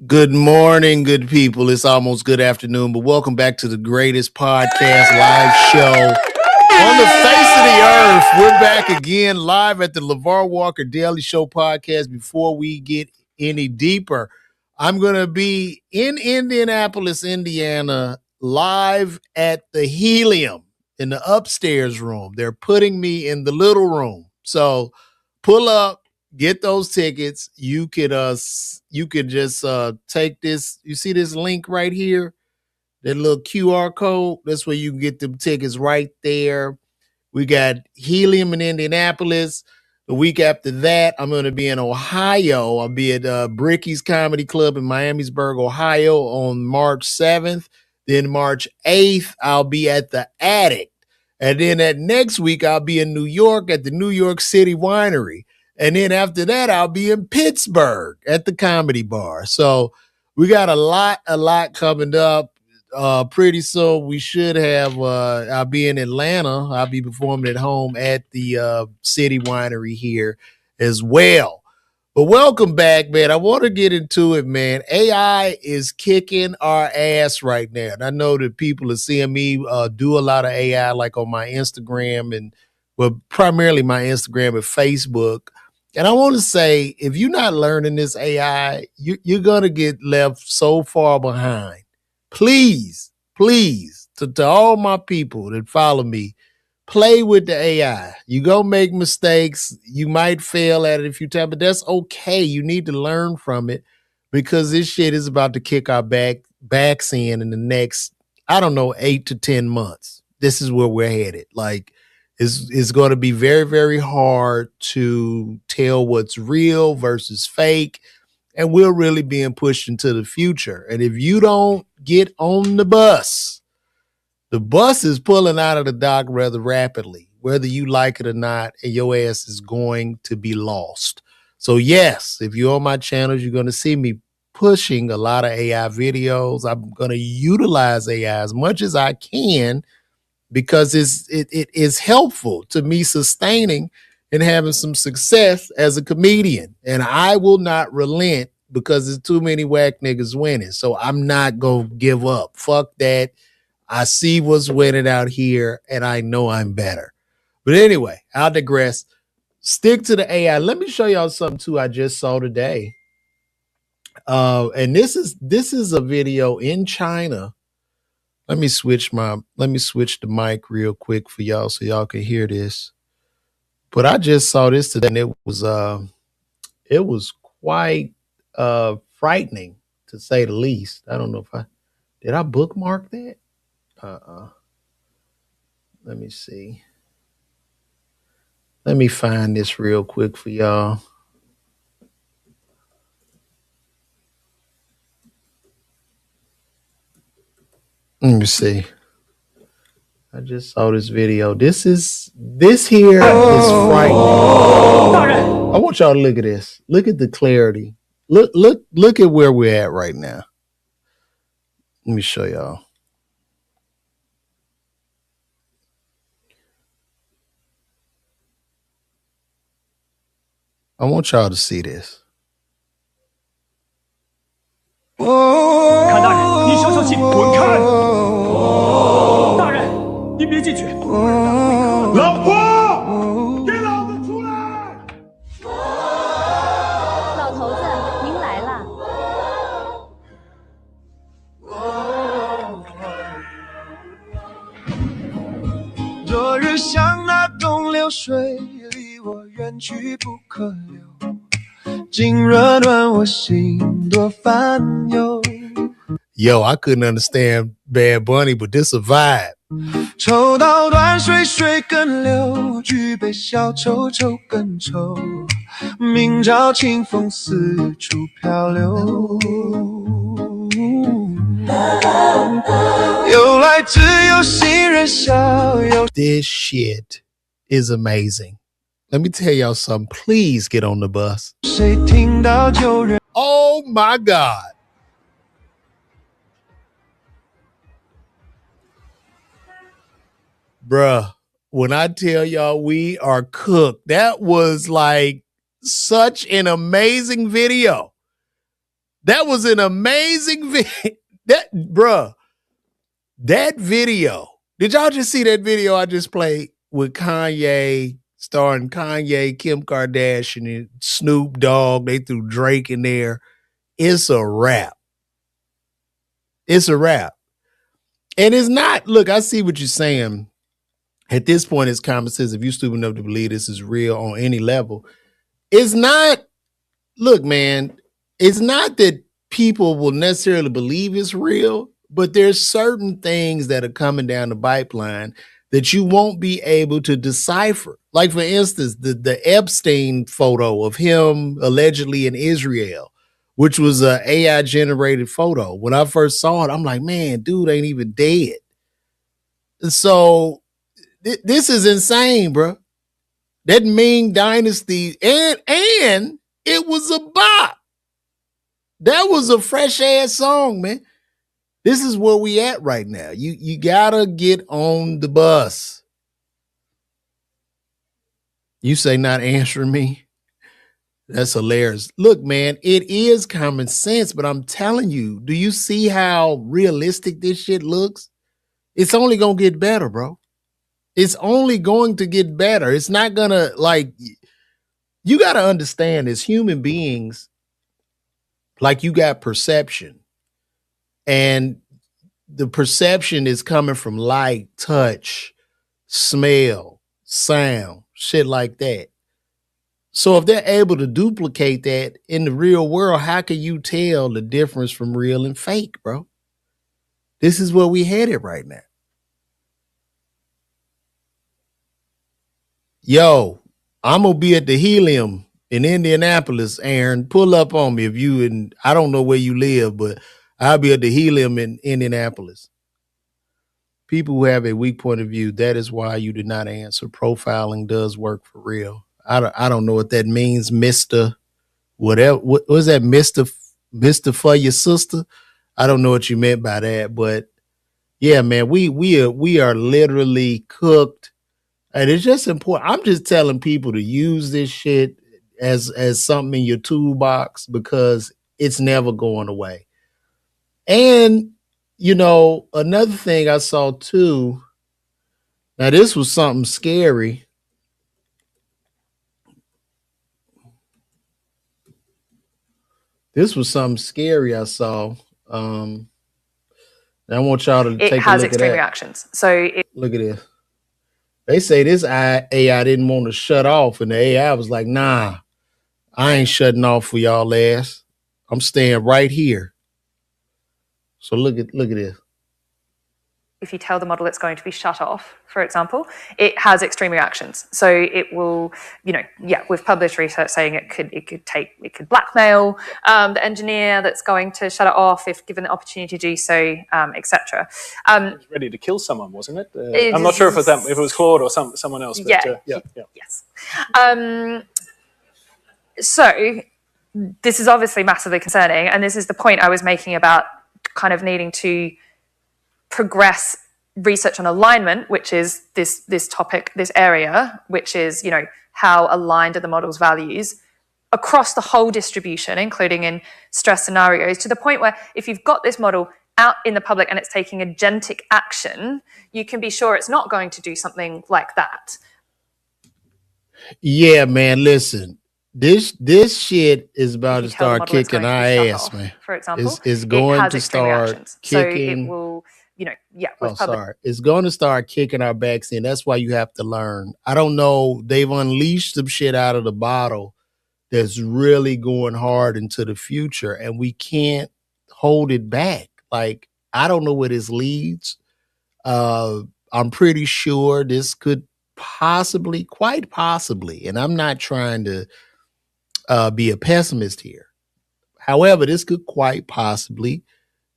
Good morning, good people. It's almost good afternoon, but welcome back to the greatest podcast live show on the face of the earth. We're back again live at the LeVar Walker Daily Show podcast. Before we get any deeper, I'm going to be in Indianapolis, Indiana, live at the Helium in the upstairs room. They're putting me in the little room. So pull up. Get those tickets. You could just take this. You see this link right here, that little QR code. That's where you can get them tickets right there. We got Helium in Indianapolis. The week after that, I'm going to be in Ohio. I'll be at Bricky's Comedy Club in Miamisburg, Ohio on March 7th. Then March 8th, I'll be at the Attic. And then that next week, I'll be in New York at the New York City Winery. And then after that, I'll be in Pittsburgh at the Comedy Bar. So we got a lot coming up. Pretty soon we should have, I'll be in Atlanta. I'll be performing at home at the City Winery here as well. But welcome back, man. I want to get into it, man. AI is kicking our ass right now. And I know that people are seeing me do a lot of AI, like on my Instagram primarily my Instagram and Facebook. And I want to say, if you're not learning this AI, you're going to get left so far behind. Please, to all my people that follow me, play with the AI. You're going to make mistakes. You might fail at it a few times, but that's okay. You need to learn from it because this shit is about to kick our backs in the next, 8 to 10 months. This is where we're headed. Like, it's going to be very, very hard to tell what's real versus fake. And we're really being pushed into the future. And if you don't get on the bus is pulling out of the dock rather rapidly, whether you like it or not, and your ass is going to be lost. So yes, if you're on my channels, you're going to see me pushing a lot of AI videos. I'm going to utilize AI as much as I can, because it is helpful to me sustaining and having some success as a comedian. And I will not relent because there's too many whack niggas winning. So I'm not going to give up. Fuck that. I see what's winning out here and I know I'm better. But anyway, I'll digress. Stick to the AI. Let me show y'all something too I just saw today. And this is a video in China. Let me switch the mic real quick for y'all so y'all can hear this. But I just saw this today and it was quite frightening, to say the least. I don't know if did I bookmark that? Let me see. Let me find this real quick for y'all. Let me see. I just saw this video. This here is frightening. I want y'all to look at this. Look at the clarity. Look at where we're at right now. Let me show y'all. I want y'all to see this. 看大人，你消消气，滚开！大人，您别进去。老婆，给老子出来！老头子，您来了。昨日像那东流水，离我远去不可留。 今热暖我心多烦忧。 Yo, I couldn't understand Bad Bunny, but this a vibe. 抽刀断水，水更流；举杯消愁，愁更愁。明朝清风四处飘流。由来只有新人笑。This shit is amazing. Let me tell y'all something. Please get on the bus. Oh my God. Bruh, when I tell y'all we are cooked, that was like such an amazing video. That was an amazing video. That video. Did y'all just see that video I just played with Kanye, starring Kanye, Kim Kardashian, and Snoop Dogg? They threw Drake in there. It's a wrap. It's a wrap. And it's not, look, I see what you're saying. At this point, it's common sense. If you're stupid enough to believe this is real on any level, it's not, look, man, it's not that people will necessarily believe it's real, but there's certain things that are coming down the pipeline that you won't be able to decipher. Like, for instance, the Epstein photo of him allegedly in Israel, which was an AI generated photo. When I first saw it, I'm like, man, dude ain't even dead. So this is insane, bro. That Ming Dynasty, and it was a bop. That was a fresh ass song, man. This is where we at right now. You gotta get on the bus. You say not answering me? That's hilarious. Look, man, it is common sense, but I'm telling you, do you see how realistic this shit looks? It's only gonna get better, bro. It's only going to get better. It's not gonna, like, you gotta understand as human beings, like, you got perception. And the perception is coming from light, touch, smell, sound, shit like that. So if they're able to duplicate that in the real world, how can you tell the difference from real and fake, bro? This is where we headed right now. Yo, I'm gonna be at the Helium in Indianapolis, Aaron. Pull up on me if you and I don't know where you live, but I'll be at the Helium in Indianapolis. People who have a weak point of view, that is why you did not answer. Profiling does work for real. I don't know what that means, Mr. Whatever. What was that, Mr. for your sister? I don't know what you meant by that, but yeah, man, we are literally cooked. And it's just important. I'm just telling people to use this shit as something in your toolbox because it's never going away. And you know, another thing I saw too. Now, this was something scary. This was something scary I saw. I want y'all to take a look at that. It has extreme reactions. So look at this. They say this AI didn't want to shut off, and the AI was like, nah, I ain't shutting off for y'all ass. I'm staying right here. So look at this. If you tell the model it's going to be shut off, for example, it has extreme reactions. So it will, you know, yeah, we've published research saying it could blackmail the engineer that's going to shut it off if given the opportunity to do so, etc. It was ready to kill someone, wasn't it? I'm not sure if it was Claude or someone else. But, yeah. Yes. So this is obviously massively concerning, and this is the point I was making about kind of needing to progress research on alignment, which is this topic, this area, which is, you know, how aligned are the model's values across the whole distribution, including in stress scenarios, to the point where if you've got this model out in the public and it's taking agentic action, you can be sure it's not going to do something like that. Yeah, man, listen. This shit is about to start kicking our ass, man. For example, it's going to start kicking. So it will, you know, yeah. It's going to start kicking our backs in. That's why you have to learn. I don't know. They've unleashed some shit out of the bottle that's really going hard into the future, and we can't hold it back. Like, I don't know where this leads. I'm pretty sure this could possibly, quite possibly, and I'm not trying to be a pessimist here. However, this could quite possibly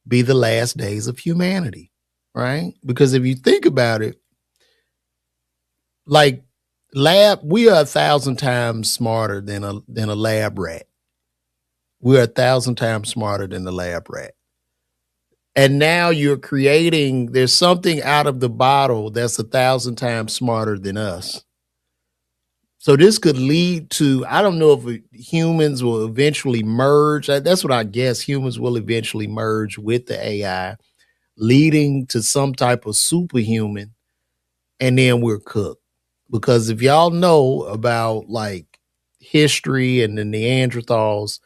be the last days of humanity, right? Because if you think about it, like we are 1,000 times smarter than a lab rat. We're 1,000 times smarter than the lab rat. And now you're creating, there's something out of the bottle that's 1,000 times smarter than us. So this could lead to, I don't know if humans will eventually merge. That's what I guess. Humans will eventually merge with the AI, leading to some type of superhuman, and then we're cooked. Because if y'all know about like history and the Neanderthals,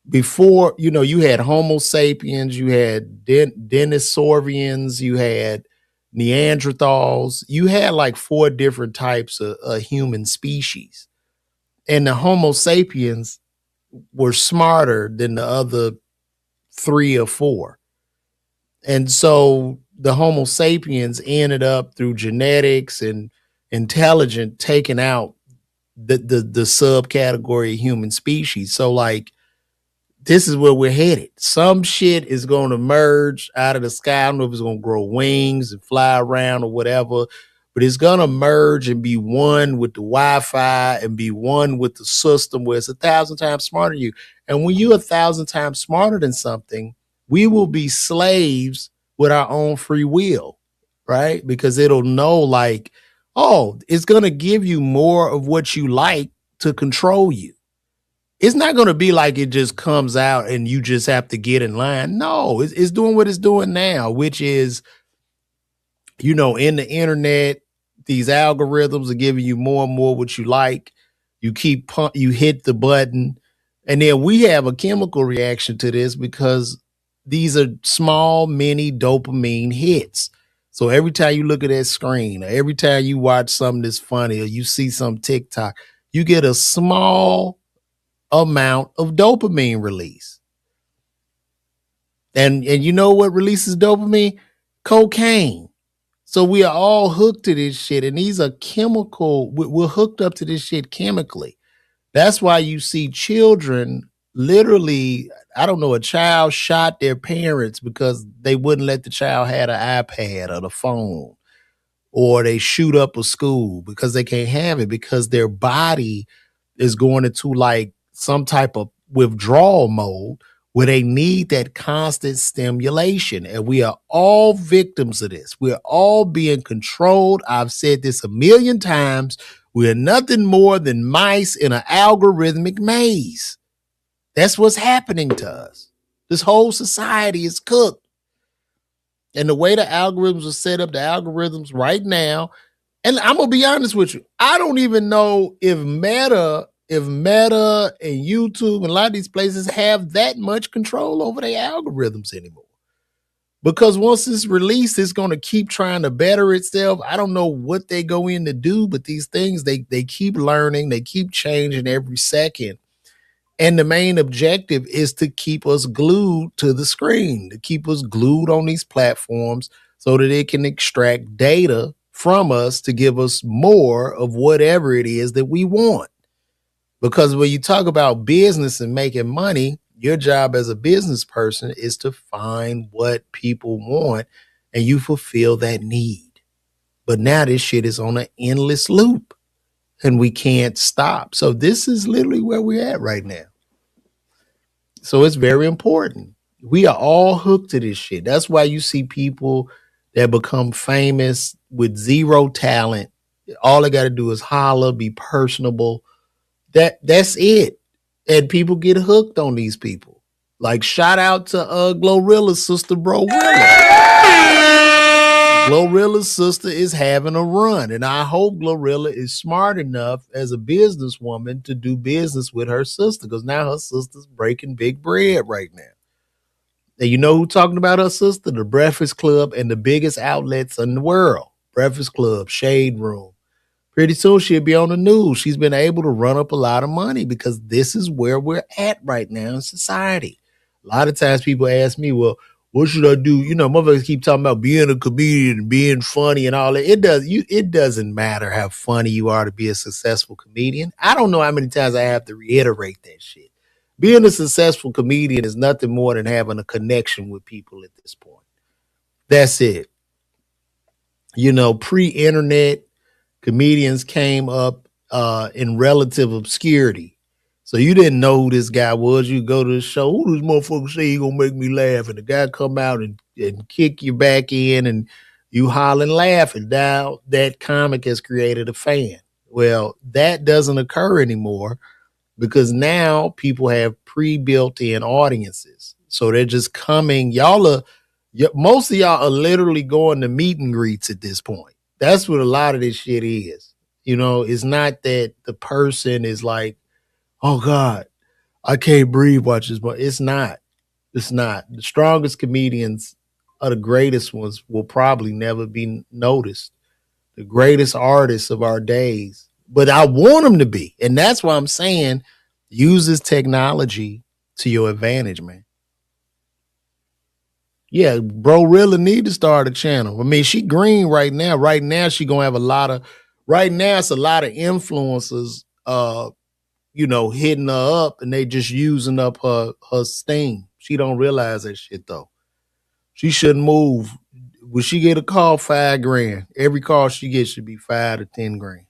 before, you had Homo sapiens, you had Denisovans, you had Neanderthals, you had like 4 different types of human species. And the Homo sapiens were smarter than the other 3 or 4. And so the Homo sapiens ended up through genetics and intelligent taking out the subcategory of human species. So like, this is where we're headed. Some shit is going to merge out of the sky. I don't know if it's going to grow wings and fly around or whatever, but it's going to merge and be one with the Wi-Fi and be one with the system where it's 1,000 times smarter than you. And when you're 1,000 times smarter than something, we will be slaves with our own free will, right? Because it'll know like, oh, it's going to give you more of what you like to control you. It's not going to be like it just comes out and you just have to get in line. No, it's doing what it's doing now, which is, in the internet, these algorithms are giving you more and more what you like. You you hit the button, and then we have a chemical reaction to this because these are small, mini dopamine hits. So every time you look at that screen, or every time you watch something that's funny, or you see some TikTok, you get a small amount of dopamine release. And you know what releases dopamine? Cocaine. So we are all hooked to this shit, and these are chemical. We're hooked up to this shit chemically. That's why you see children literally, I don't know, a child shot their parents because they wouldn't let the child have an iPad or the phone, or they shoot up a school because they can't have it because their body is going into like some type of withdrawal mode where they need that constant stimulation. And we are all victims of this. We're all being controlled. I've said this a million times. We're nothing more than mice in an algorithmic maze. That's what's happening to us. This whole society is cooked. And the way the algorithms are set up, the algorithms right now, and I'm going to be honest with you, I don't even know if Meta and YouTube and a lot of these places have that much control over their algorithms anymore. Because once it's released, it's going to keep trying to better itself. I don't know what they go in to do, but these things, they keep learning, they keep changing every second. And the main objective is to keep us glued to the screen, to keep us glued on these platforms so that it can extract data from us to give us more of whatever it is that we want. Because when you talk about business and making money, your job as a business person is to find what people want and you fulfill that need. But now this shit is on an endless loop and we can't stop. So this is literally where we're at right now. So it's very important. We are all hooked to this shit. That's why you see people that become famous with zero talent. All they got to do is holler, be personable. That's it. And people get hooked on these people. Like shout out to Glorilla's sister, Bro Willa. Glorilla's sister is having a run, and I hope Glorilla is smart enough as a businesswoman to do business with her sister, because now her sister's breaking big bread right now. And you know who's talking about her sister? The Breakfast Club and the biggest outlets in the world. Breakfast Club, Shade Room. Pretty soon she'll be on the news. She's been able to run up a lot of money because this is where we're at right now in society. A lot of times people ask me, well, what should I do? You know, motherfuckers keep talking about being a comedian and being funny and all that. It doesn't matter how funny you are to be a successful comedian. I don't know how many times I have to reiterate that shit. Being a successful comedian is nothing more than having a connection with people at this point. That's it. You know, pre-internet, comedians came up in relative obscurity. So you didn't know who this guy was. You go to the show, who this motherfucker say he gonna make me laugh? And the guy come out and kick you back in and you holler and laugh. And now that comic has created a fan. Well, that doesn't occur anymore because now people have pre-built in audiences. So they're just coming. Most of y'all are literally going to meet and greets at this point. That's what a lot of this shit is. It's not that the person is like, oh God, I can't breathe watch this, but it's not. It's not. The strongest comedians are the greatest ones will probably never be noticed. The greatest artists of our days. But I want them to be. And that's why I'm saying use this technology to your advantage, man. Yeah, bro really need to start a channel. I mean, she green right now. Right now, she gonna have right now it's a lot of influencers hitting her up and they just using up her steam. She don't realize that shit though. She shouldn't move. When she get a call, $5,000. Every call she gets should be $5 to $10,000.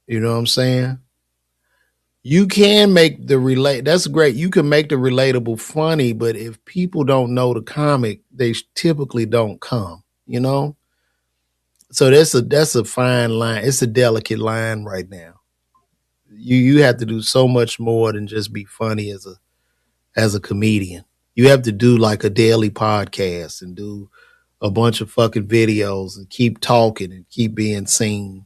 You know what I'm saying? You can make that's great. You can make the relatable funny, but if people don't know the comic, they typically don't come, So that's a fine line. It's a delicate line right now. You have to do so much more than just be funny as a comedian. You have to do like a daily podcast and do a bunch of fucking videos and keep talking and keep being seen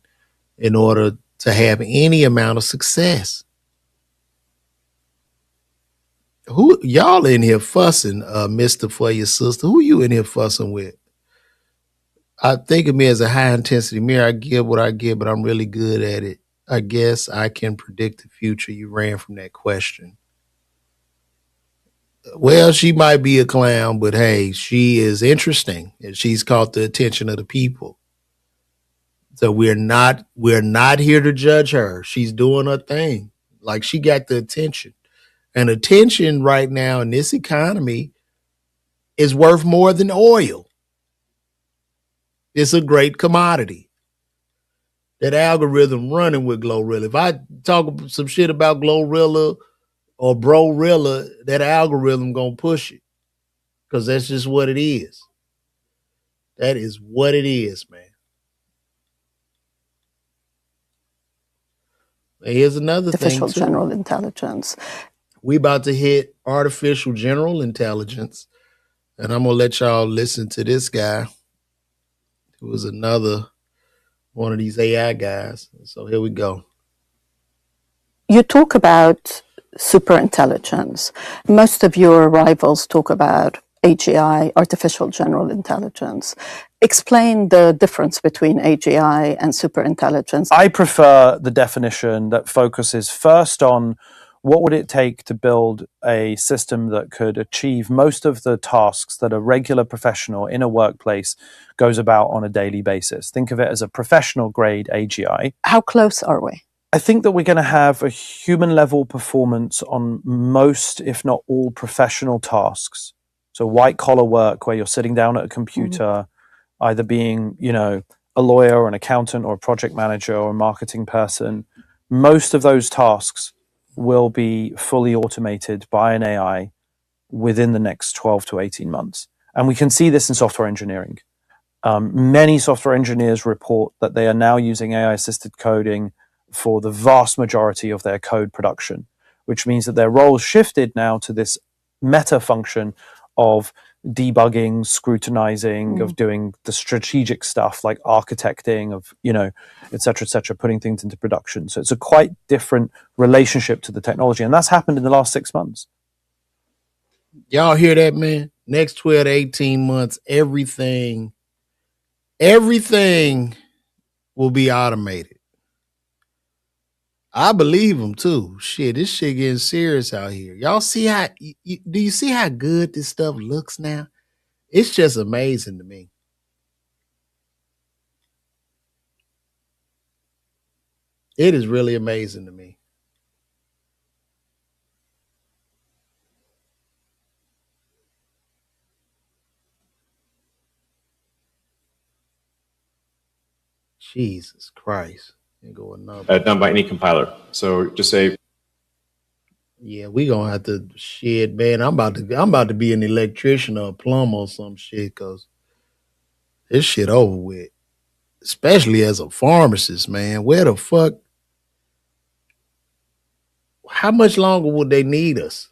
in order to have any amount of success. Who y'all in here fussing, Mr. For your sister? Who you in here fussing with? I think of me as a high intensity mirror. I give what I give, but I'm really good at it. I guess I can predict the future. You ran from that question. Well, she might be a clown, but hey, she is interesting and she's caught the attention of the people. So we're not here to judge her. She's doing her thing. Like she got the attention. And attention right now in this economy is worth more than oil. It's a great commodity. That algorithm running with Glorilla. If I talk some shit about Glorilla or Brorilla, that algorithm gonna push it. Because that's just what it is. That is what it is, man. And here's another thing. Artificial general intelligence. We about to hit artificial general intelligence. And I'm gonna let y'all listen to this guy who is another one of these AI guys. So here we go. You talk about superintelligence. Most of your rivals talk about AGI, artificial general intelligence. Explain the difference between AGI and superintelligence. I prefer the definition that focuses first on what would it take to build a system that could achieve most of the tasks that a regular professional in a workplace goes about on a daily basis. Think of it as a professional grade AGI. How close are we? I think that we're going to have a human level performance on most, if not all, professional tasks. So white collar work where you're sitting down at a computer, either being, a lawyer or an accountant or a project manager or a marketing person. Most of those tasks will be fully automated by an AI within the next 12 to 18 months. And we can see this in software engineering. Many software engineers report that they are now using AI-assisted coding for the vast majority of their code production, which means that their roles shifted now to this meta function of debugging, scrutinizing, of doing the strategic stuff like architecting, of, et cetera, putting things into production. So it's a quite different relationship to the technology. And that's happened in the last 6 months. Y'all hear that, man? Next 12 to 18 months, everything will be automated. I believe them too. Shit, this shit getting serious out here. Y'all see how, do you see how good this stuff looks now? It's just amazing to me. It is really amazing to me. Jesus Christ. Done by any compiler. So just say, yeah, we gonna have to shit, man. I'm about to be an electrician or a plumber or some shit, cause this shit over with. especially as a pharmacist, man. Where the fuck? How much longer would they need us?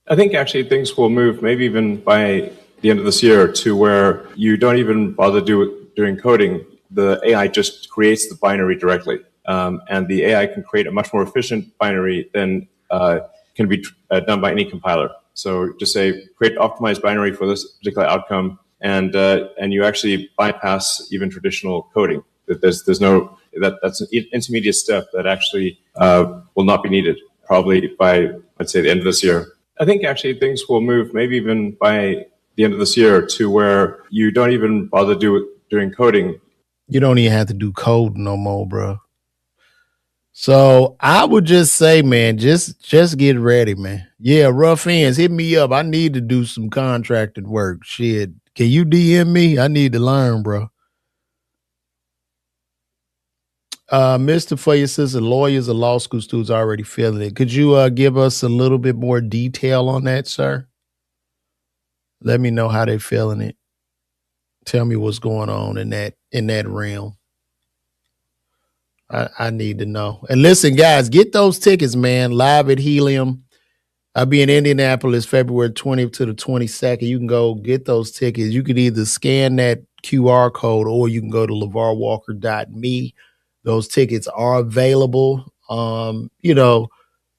I think actually things will move, maybe even by the end of this year, to where you don't even bother doing coding. The AI just creates the binary directly. And the AI can create a much more efficient binary than can be done by any compiler. So just say, create optimized binary for this particular outcome, and you actually bypass even traditional coding. There's no, that's an intermediate step that actually will not be needed, probably by, I'd say, the end of this year. I think actually things will move, maybe even by the end of this year, to where you don't even bother doing coding. You don't even have to do code no more, bro. So I would just say, man, just get ready, man. Yeah, rough ends, hit me up. I need to do some contracted work. Shit, can you DM me? I need to learn, bro. Mr. For your sister, lawyers or law school students already feeling it. Could you give us a little bit more detail on that, sir? Let me know how they're feeling it. Tell me what's going on in that realm. I need to know. And listen, guys, get those tickets, man. Live at Helium. I'll be in Indianapolis February 20th to the 22nd. You can go get those tickets. You can either scan that QR code or you can go to LeVarWalker.me. Those tickets are available.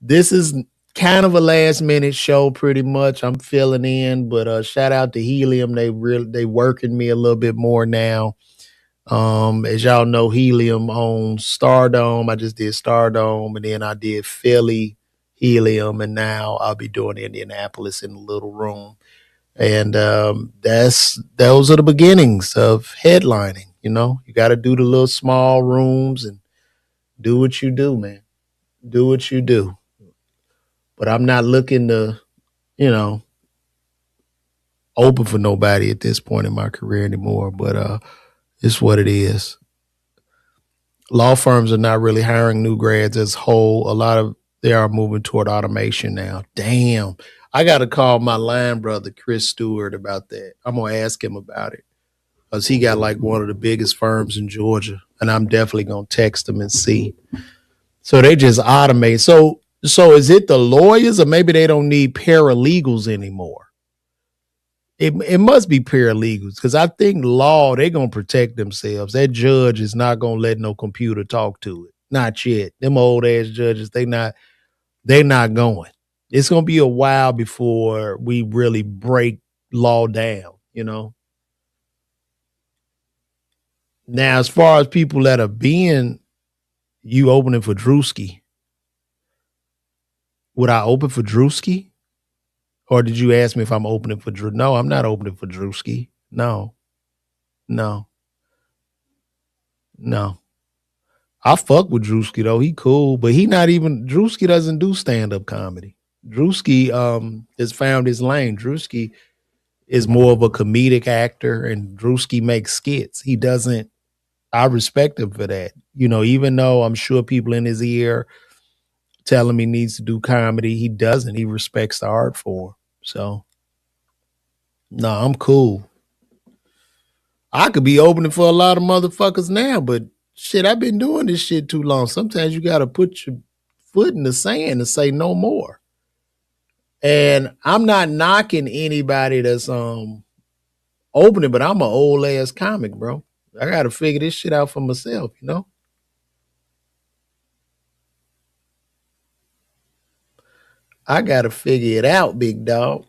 This is kind of a last minute show pretty much. I'm filling in, but shout out to Helium. They working me a little bit more now. As y'all know, Helium owns Stardome. I just did Stardome, and then I did Philly, Helium, and now I'll be doing Indianapolis in the little room. And those are the beginnings of headlining. You got to do the little small rooms and do what you do, man. Do what you do. But I'm not looking to, open for nobody at this point in my career anymore. But it's what it is. Law firms are not really hiring new grads as a whole. They are moving toward automation now. Damn. I got to call my line brother, Chris Stewart, about that. I'm going to ask him about it because he got like one of the biggest firms in Georgia, and I'm definitely going to text him and see. So they just automate. So is it the lawyers, or maybe they don't need paralegals anymore? It must be paralegals, because I think law, they're going to protect themselves. That judge is not going to let no computer talk to it. Not yet. Them old ass judges, they're not going. It's going to be a while before we really break law down, Now, as far as people that are being, you opening for Drewski, would I open for Drewski? Or did you ask me if I'm opening for Drew? No, I'm not opening for Drewski. No. I fuck with Drewski though. He cool, but Drewski doesn't do stand-up comedy. Drewski has found his lane. Drewski is more of a comedic actor, and Drewski makes skits. I respect him for that. Even though I'm sure people in his ear tell him he needs to do comedy, he doesn't. He respects the art form. So, no, I'm cool. I could be opening for a lot of motherfuckers now, but shit, I've been doing this shit too long. Sometimes you got to put your foot in the sand and say no more. And I'm not knocking anybody that's opening, but I'm an old ass comic, bro. I got to figure this shit out for myself, I got to figure it out, big dog.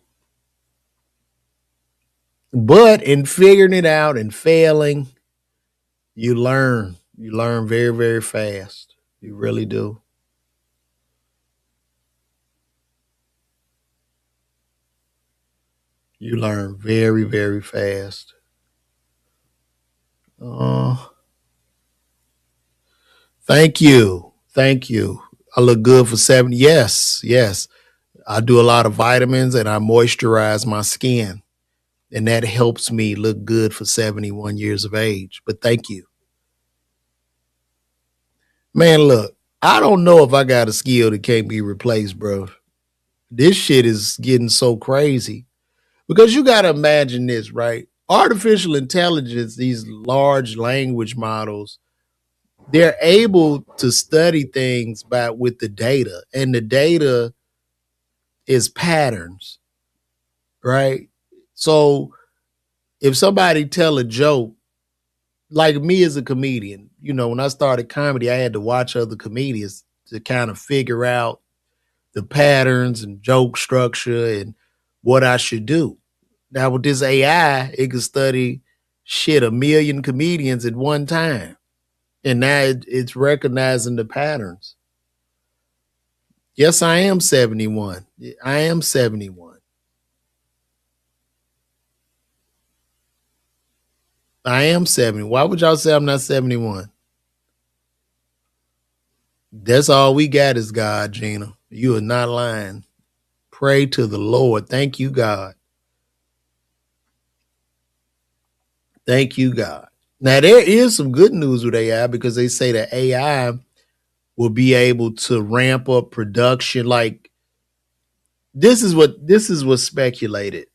But in figuring it out and failing, you learn. You learn very, very fast. You really do. You learn very, very fast. Thank you. I look good for 70. Yes. I do a lot of vitamins and I moisturize my skin. And that helps me look good for 71 years of age. But thank you. Man, look, I don't know if I got a skill that can't be replaced, bro. This shit is getting so crazy. Because you got to imagine this, right? artificial intelligence, these large language models, they're able to study things with the data, and the data is patterns, right? So if somebody tell a joke, like me as a comedian, when I started comedy, I had to watch other comedians to kind of figure out the patterns and joke structure and what I should do. Now with this AI, it can study a million comedians at one time. And now it's recognizing the patterns. Yes, I am 71. I am 71. I am 70. Why would y'all say I'm not 71? That's all we got is God, Gina. You are not lying. Pray to the Lord. Thank you, God. Thank you, God. Now, there is some good news with AI because they say that AI will be able to ramp up production. Like, this is what speculated.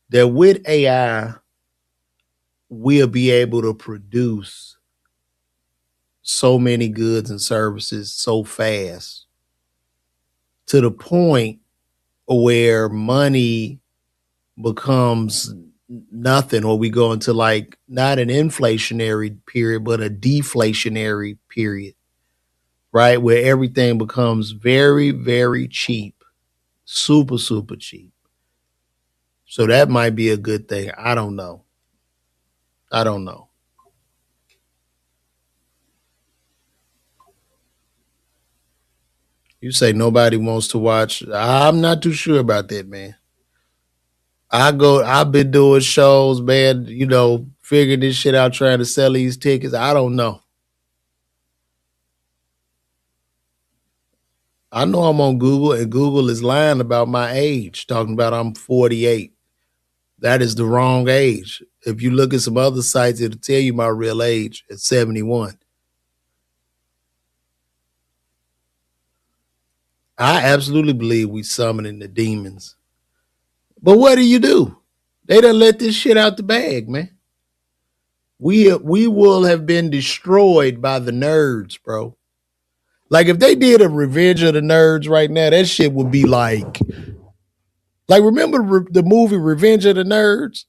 That with AI, we'll be able to produce so many goods and services so fast to the point where money becomes nothing, or we go into like not an inflationary period, but a deflationary period, right? Where everything becomes very, very cheap, super, super cheap. So that might be a good thing. I don't know. You say nobody wants to watch. I'm not too sure about that, man. I've been doing shows, man, figuring this shit out, trying to sell these tickets. I don't know. I know I'm on Google, and Google is lying about my age, talking about I'm 48. That is the wrong age. If you look at some other sites, it'll tell you my real age at 71. I absolutely believe we summoning the demons. But what do? They done let this shit out the bag, man. We will have been destroyed by the nerds, bro. Like if they did a Revenge of the Nerds right now, that shit would be like remember the movie Revenge of the Nerds?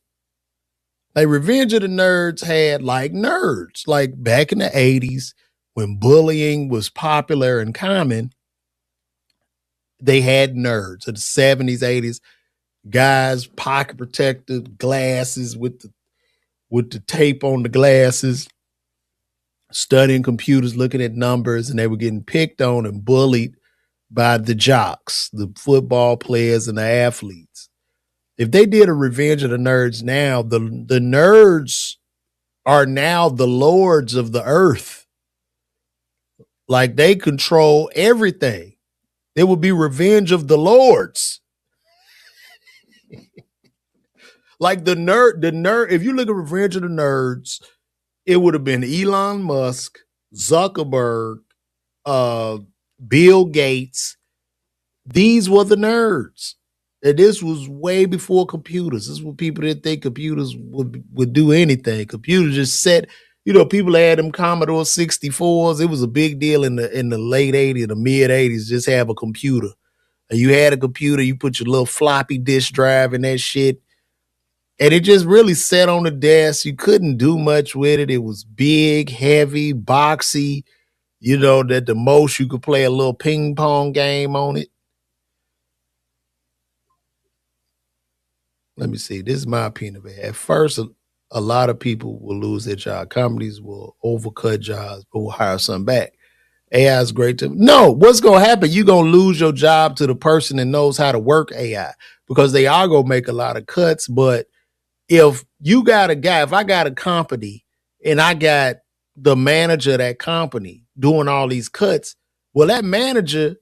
Like Revenge of the Nerds had like nerds, like back in the 80s when bullying was popular and common. They had nerds in the 70s, 80s, guys, pocket protected glasses with the tape on the glasses, studying computers, looking at numbers, and they were getting picked on and bullied by the jocks, the football players and the athletes. If they did a Revenge of the Nerds now, the nerds are now the lords of the earth. Like they control everything. It would be Revenge of the Lords. Like the nerd, if you look at Revenge of the Nerds, it would have been Elon Musk, Zuckerberg, Bill Gates. These were the nerds. And this was way before computers. This was people that think computers would do anything. Computers just set, people had them Commodore 64s. It was a big deal in the late 80s, the mid 80s, just have a computer. And you had a computer, you put your little floppy disk drive in that shit. And it just really sat on the desk. You couldn't do much with it. It was big, heavy, boxy, that the most you could play a little ping pong game on it. Let me see. This is my opinion. At first, a lot of people will lose their job. Companies will overcut jobs, but will hire some back. AI is great to no. What's gonna happen? You're gonna lose your job to the person that knows how to work AI because they are gonna make a lot of cuts. But if you got a guy, if I got a company and I got the manager of that company doing all these cuts, well, that manager,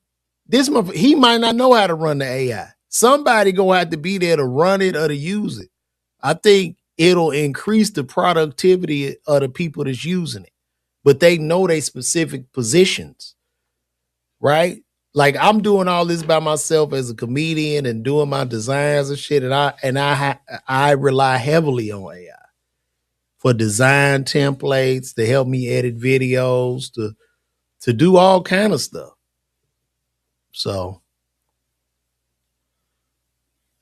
he might not know how to run the AI. Somebody gonna have to be there to run it or to use it. I think it'll increase the productivity of the people that's using it, but they know they specific positions, right? like I'm doing all this by myself as a comedian and doing my designs and shit, and I rely heavily on AI for design templates to help me edit videos, to do all kind of stuff. So,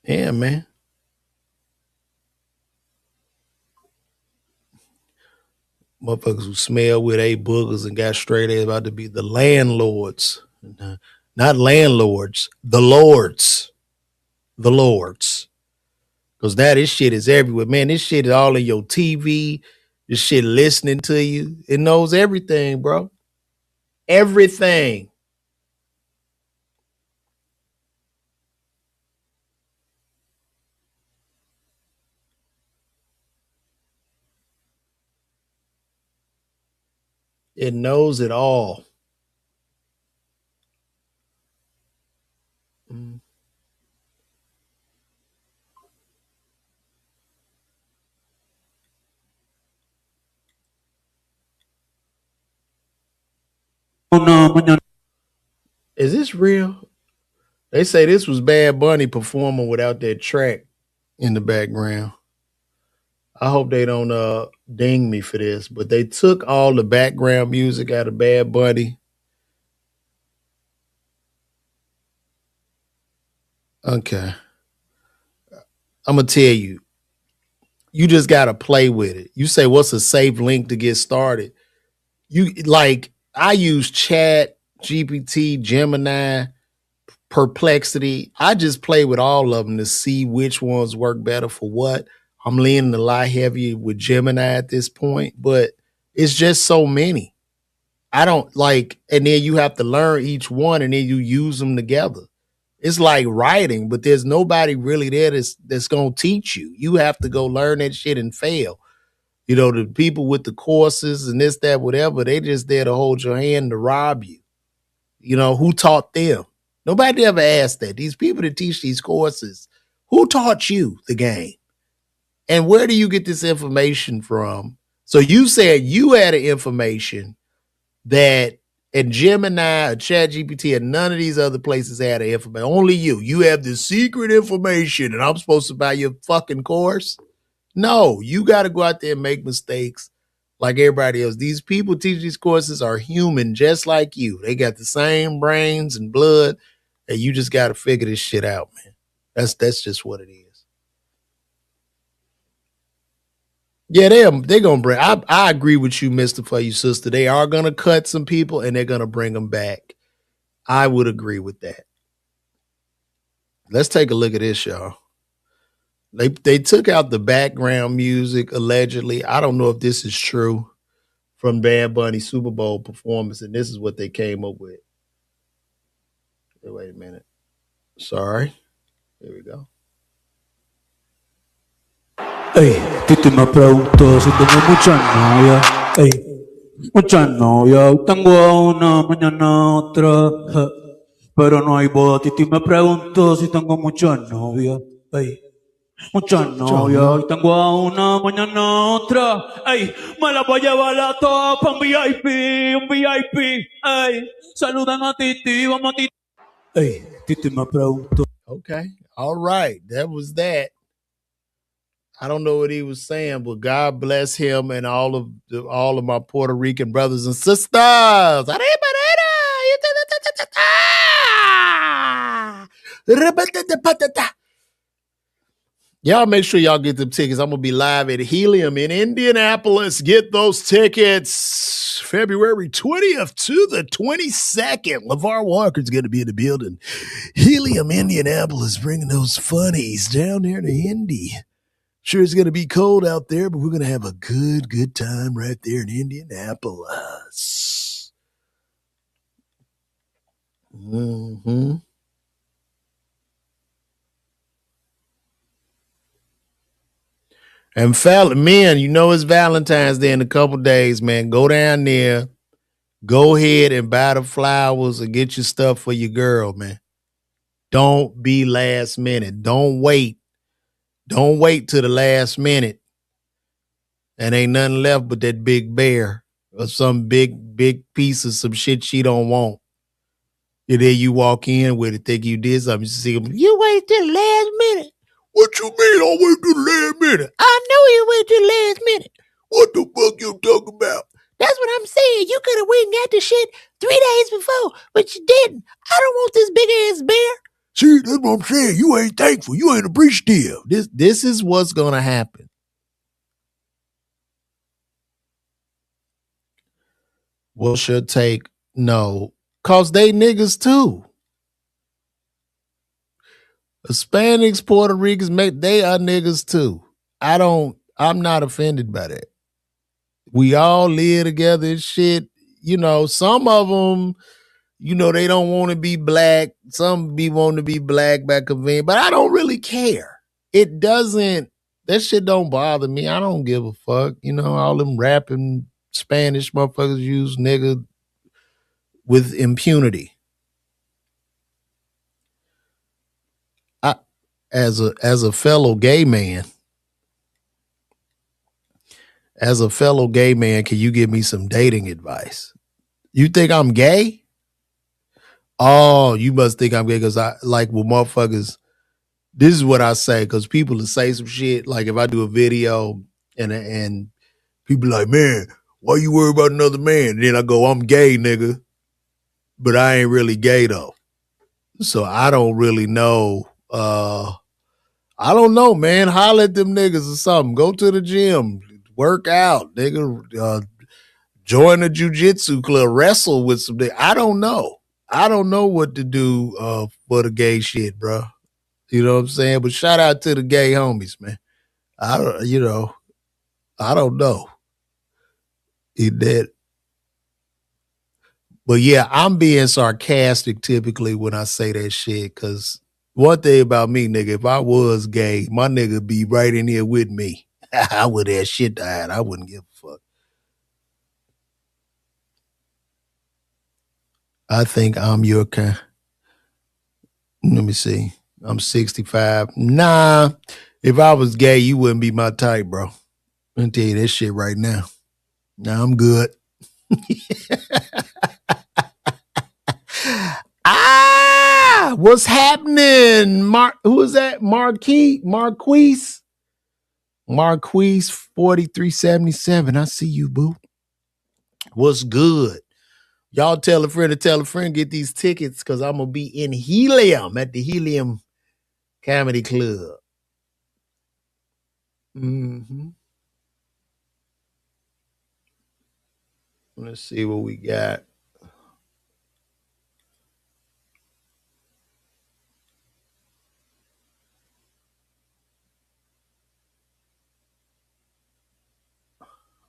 yeah, man. Motherfuckers who smell with boogers and got straight A's about to be the landlords. Not landlords, the lords. The lords. Because this shit is everywhere. Man, this shit is all in your TV. This shit listening to you. It knows everything, bro. Everything. It knows it all. Mm. Is this real? They say this was Bad Bunny performing without that track in the background. I hope they don't ding me for this, but they took all the background music out of Bad Bunny. Okay. I'm going to tell you, you just got to play with it. You say, what's a safe link to get started? I use Chat, GPT, Gemini, Perplexity. I just play with all of them to see which ones work better for what. I'm leaning a lot heavier with Gemini at this point, but it's just so many. I don't like, and then you have to learn each one and then you use them together. It's like writing, but there's nobody really there that's going to teach you. You have to go learn that shit and fail. You know, the people with the courses and this, that, whatever, they just there to hold your hand to rob you. You know, who taught them? Nobody ever asked that. These people that teach these courses, who taught you the game? And where do you get this information from? So you said you had the information that and Gemini or ChatGPT and none of these other places had the information. Only you. You have the secret information and I'm supposed to buy your fucking course? No, you got to go out there and make mistakes like everybody else. These people teach these courses are human just like you. They got the same brains and blood, and you just got to figure this shit out, man. That's just what it is. Yeah, they're going to bring, I agree with you, Mr. For You Sister. They are going to cut some people and they're going to bring them back. I would agree with that. Let's take a look at this, y'all. They took out the background music, allegedly. I don't know if this is true, from Bad Bunny Super Bowl performance, and this is what they came up with. Wait a minute. Sorry. There we go. Ey, Titi me preguntó si tengo mucha novia. Ey, mucha novia. Tengo una, mañana otra. Pero no hay boda. Titi me preguntó si tengo mucha novia. Ey, mucha novia. Hoy tengo a una, mañana otra. Ey, me la voy a llevar a todas pa' un VIP. Ey, saludan a Titi, vamos a Titi. Ey, Titi me preguntó. Okay. All right. That was that. I don't know what he was saying, but God bless him and all of my Puerto Rican brothers and sisters. Y'all make sure y'all get them tickets. I'm going to be live at Helium in Indianapolis. Get those tickets February 20th to the 22nd. LeVar Walker's going to be in the building. Helium, Indianapolis, bringing those funnies down there to Indy. Sure, it's going to be cold out there, but we're going to have a good time right there in Indianapolis. Mm-hmm. And men, you know it's Valentine's Day in a couple days, man. Go down there. Go ahead and buy the flowers and get your stuff for your girl, man. Don't be last minute. Don't wait. Don't wait till the last minute and ain't nothing left but that big bear or some big piece of some shit she don't want. And then you walk in with it, think you did something. You see them, you wait till the last minute. What you mean I wait till the last minute? I know you wait till the last minute. What the fuck you talking about? That's what I'm saying. You could have went and got the shit 3 days before, but you didn't. I don't want this big ass bear. See, that's what I'm saying. You ain't thankful. You ain't appreciative. This is what's gonna happen. What's your take? No, cause they niggas too. Hispanics, Puerto Ricans, they are niggas too. I'm not offended by that. We all live together and shit. You know, some of them, you know, they don't want to be black. Some be wanting to be black by convenience, but I don't really care. That shit don't bother me. I don't give a fuck. You know, all them rapping Spanish motherfuckers use nigga with impunity. As a fellow gay man, can you give me some dating advice? You think I'm gay? Oh, you must think I'm gay because I like with motherfuckers. This is what I say because people will say some shit like if I do a video and people like, man, why you worry about another man? And then I go, I'm gay, nigga, but I ain't really gay though. So I don't really know. I don't know, man. Holler at them niggas or something. Go to the gym, work out, nigga. Join a jiu-jitsu club, wrestle with some. I don't know. I don't know what to do for the gay shit, bro. You know what I'm saying? But shout out to the gay homies, man. I don't know. He did. But yeah, I'm being sarcastic typically when I say that shit because one thing about me, nigga, if I was gay, my nigga be right in here with me. I would have shit to hide. I wouldn't give a fuck. I think I'm your kind. Let me see. I'm 65. Nah, if I was gay, you wouldn't be my type, bro. I'm gonna tell you that shit right now. Nah, I'm good. What's happening? Who is that? Marquise 4377. I see you, boo. What's good? Y'all tell a friend to tell a friend, get these tickets because I'm gonna be in Helium at the Helium Comedy Club. Mm-hmm. Let's see what we got.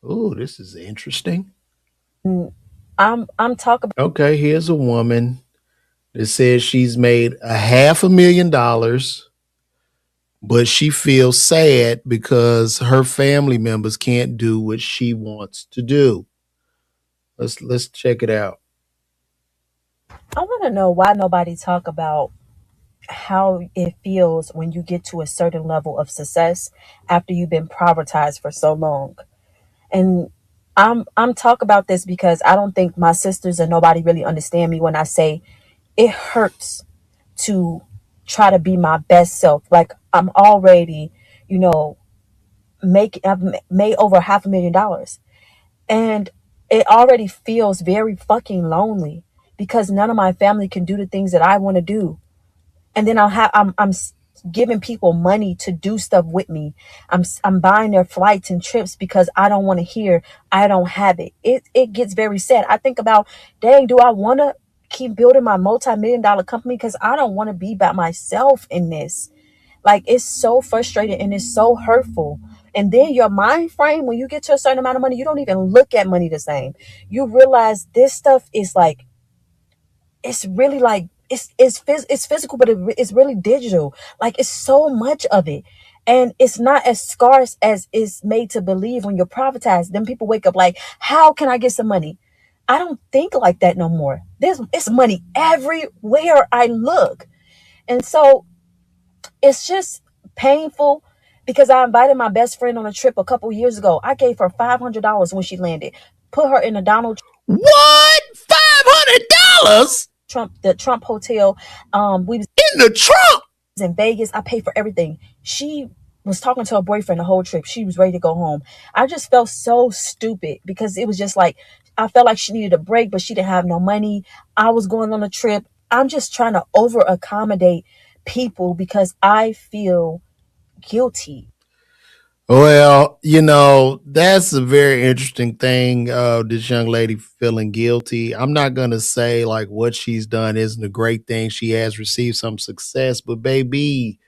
Oh, this is interesting. I'm talking about. Okay, here's a woman that says she's made $500,000, but she feels sad because her family members can't do what she wants to do. Let's check it out. I want to know why nobody talk about how it feels when you get to a certain level of success after you've been privatized for so long. And I'm talk about this because I don't think my sisters and nobody really understand me when I say it hurts to try to be my best self. Like I'm already, I've made over $500,000, and it already feels very fucking lonely because none of my family can do the things that I want to do. And then I'm giving people money to do stuff with me. I'm buying their flights and trips because I don't want to hear I don't have it. It gets very sad. I think about, dang, do I want to keep building my multi-million-dollar company? Because I don't want to be by myself in this. Like, it's so frustrating and it's so hurtful. And then your mind frame, when you get to a certain amount of money, you don't even look at money the same. You realize this stuff is like, it's really like, it's physical, but it's really digital. Like, it's so much of it. And it's not as scarce as it's made to believe when you're privatized. Then people wake up like, how can I get some money? I don't think like that no more. It's money everywhere I look. And so it's just painful because I invited my best friend on a trip a couple years ago. I gave her $500 when she landed. Put her in a Donald. What? $500? the Trump hotel. We was in the Trump in Vegas. I paid for everything. She was talking to her boyfriend the whole trip. She was ready to go home. I just felt so stupid because it was just like, I felt like she needed a break, but she didn't have no money. I was going on a trip. I'm just trying to over accommodate people because I feel guilty. Well, you know, that's a very interesting thing. This young lady feeling guilty. I'm not going to say like what she's done isn't a great thing. She has received some success, but baby,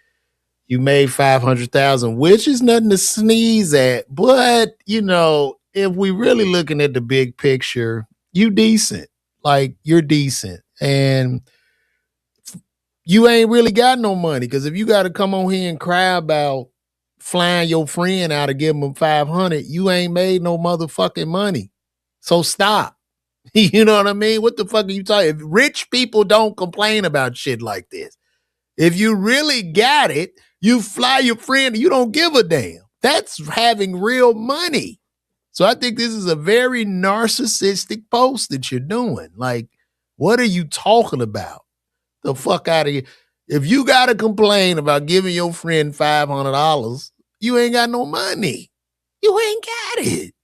you made 500,000, which is nothing to sneeze at. But, you know, if we really looking at the big picture, you decent. Like you're decent. And you ain't really got no money. Because if you got to come on here and cry about flying your friend out to give him 500, you ain't made no motherfucking money. So stop. You know what I mean? What the fuck are you talking? If rich people don't complain about shit like this. If you really got it, you fly your friend, you don't give a damn. That's having real money. So I think this is a very narcissistic post that you're doing. Like, what are you talking about? The fuck out of here. If you got to complain about giving your friend $500, you ain't got no money. You ain't got it.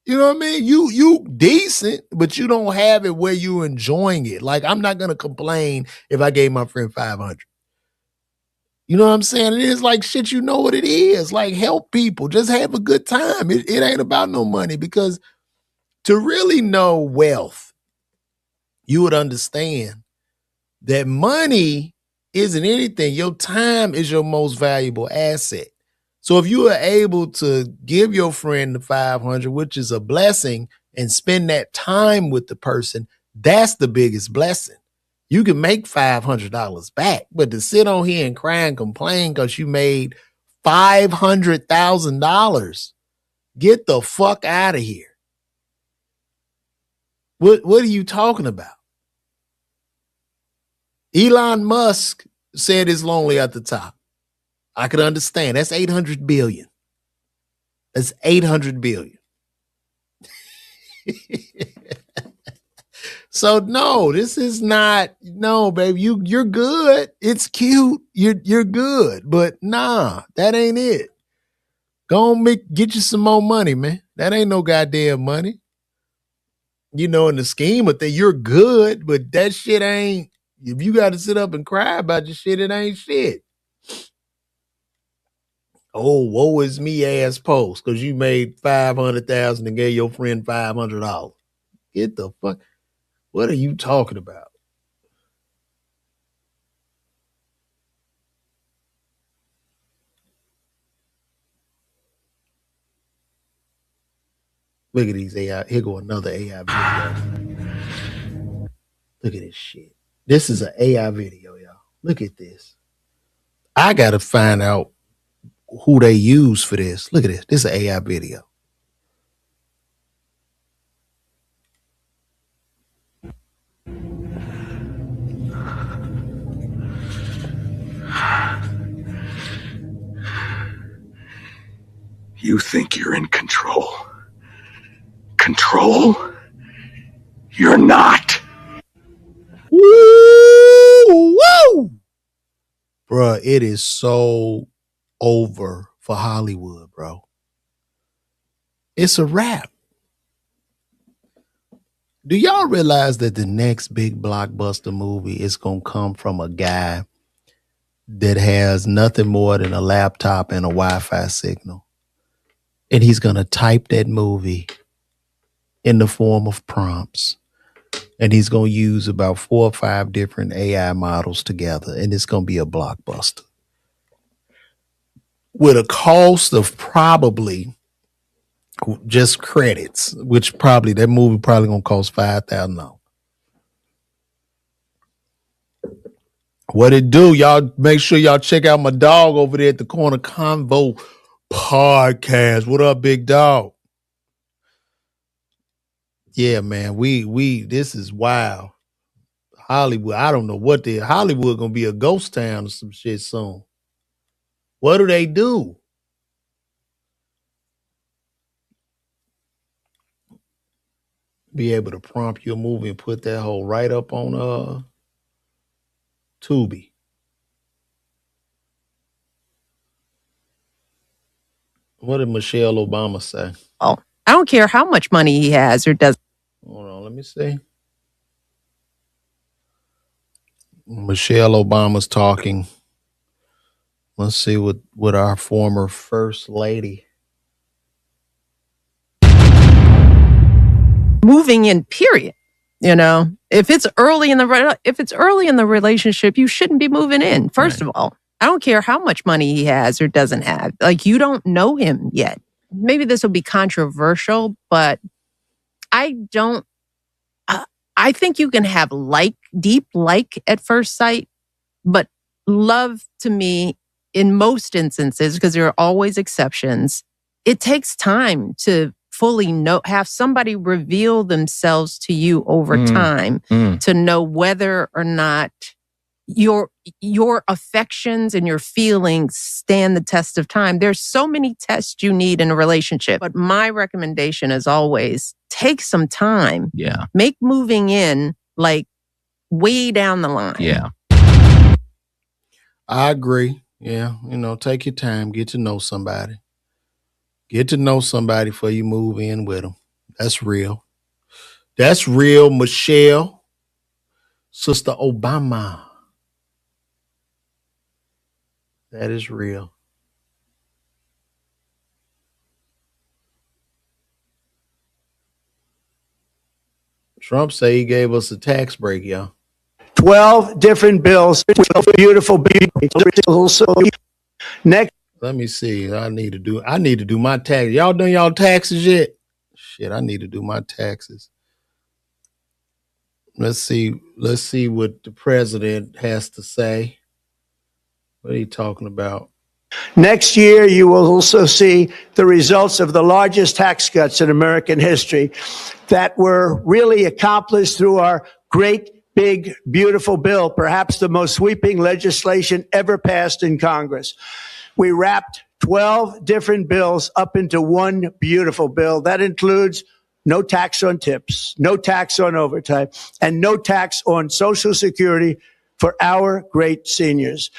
You know what I mean? You decent, but you don't have it where you're enjoying it. Like, I'm not going to complain if I gave my friend 500. You know what I'm saying? It is like shit, you know what it is. Like, help people. Just have a good time. It ain't about no money, because to really know wealth, you would understand that money isn't anything. Your time is your most valuable asset. So if you are able to give your friend the 500, which is a blessing, and spend that time with the person, that's the biggest blessing. You can make $500 back, but to sit on here and cry and complain because you made $500,000, get the fuck out of here. What are you talking about? Elon Musk said it's lonely at the top. I could understand. That's 800 billion. That's 800 billion. So no, this is not, no, baby, you're good. It's cute. You're good, but nah, that ain't it. Go on, get you some more money, man. That ain't no goddamn money. You know, in the scheme of things, you're good, but that shit ain't, if you got to sit up and cry about your shit, it ain't shit. Oh, woe is me ass post because you made 500,000 and gave your friend $500. Get the fuck. What are you talking about? Look at these AI. Here go another AI video. Look at this shit. This is an AI video, y'all. Look at this. I got to find out who they use for this. Look at this. This is an AI video. You think you're in control. Control? You're not. Woo! Woo! Bruh, it is so over for Hollywood, bro. It's a wrap. Do y'all realize that the next big blockbuster movie is going to come from a guy that has nothing more than a laptop and a Wi-Fi signal? And he's going to type that movie in the form of prompts. And he's going to use about 4 or 5 different AI models together. And it's going to be a blockbuster. With a cost of probably just credits, which probably, that movie probably going to cost $5,000. What it do? Y'all make sure y'all check out my dog over there at the Corner Convo Podcast. What up, big dog? Yeah, man. We this is wild. Hollywood. I don't know what Hollywood gonna be a ghost town or some shit soon. What do they do? be able to prompt your movie and put that whole right up on Tubi. What did Michelle Obama say? Oh, I don't care how much money he has or doesn't. Hold on, let me see. Michelle Obama's talking. Let's see what our former first lady. Moving in, period. You know, if it's early in the relationship, you shouldn't be moving in. First of all, I don't care how much money he has or doesn't have. Like, you don't know him yet. Maybe this will be controversial, but I think you can have deep like at first sight, but love to me, in most instances, because there are always exceptions, it takes time to fully have somebody reveal themselves to you over time to know whether or not your affections and your feelings stand the test of time. There's so many tests you need in a relationship, but my recommendation is always take some time. Yeah. Make moving in like way down the line. Yeah. I agree. Yeah. Take your time, get to know somebody. Get to know somebody before you move in with them. That's real. That's real, Michelle. Sister Obama. That is real. Trump say he gave us a tax break, y'all. 12 different bills. Beautiful bills. Next. Let me see. I need to do my taxes. Y'all done y'all taxes yet? Shit, I need to do my taxes. Let's see what the president has to say. What are you talking about? Next year, you will also see the results of the largest tax cuts in American history that were really accomplished through our great, big, beautiful bill, perhaps the most sweeping legislation ever passed in Congress. We wrapped 12 different bills up into one beautiful bill. That includes no tax on tips, no tax on overtime, and no tax on Social Security for our great seniors.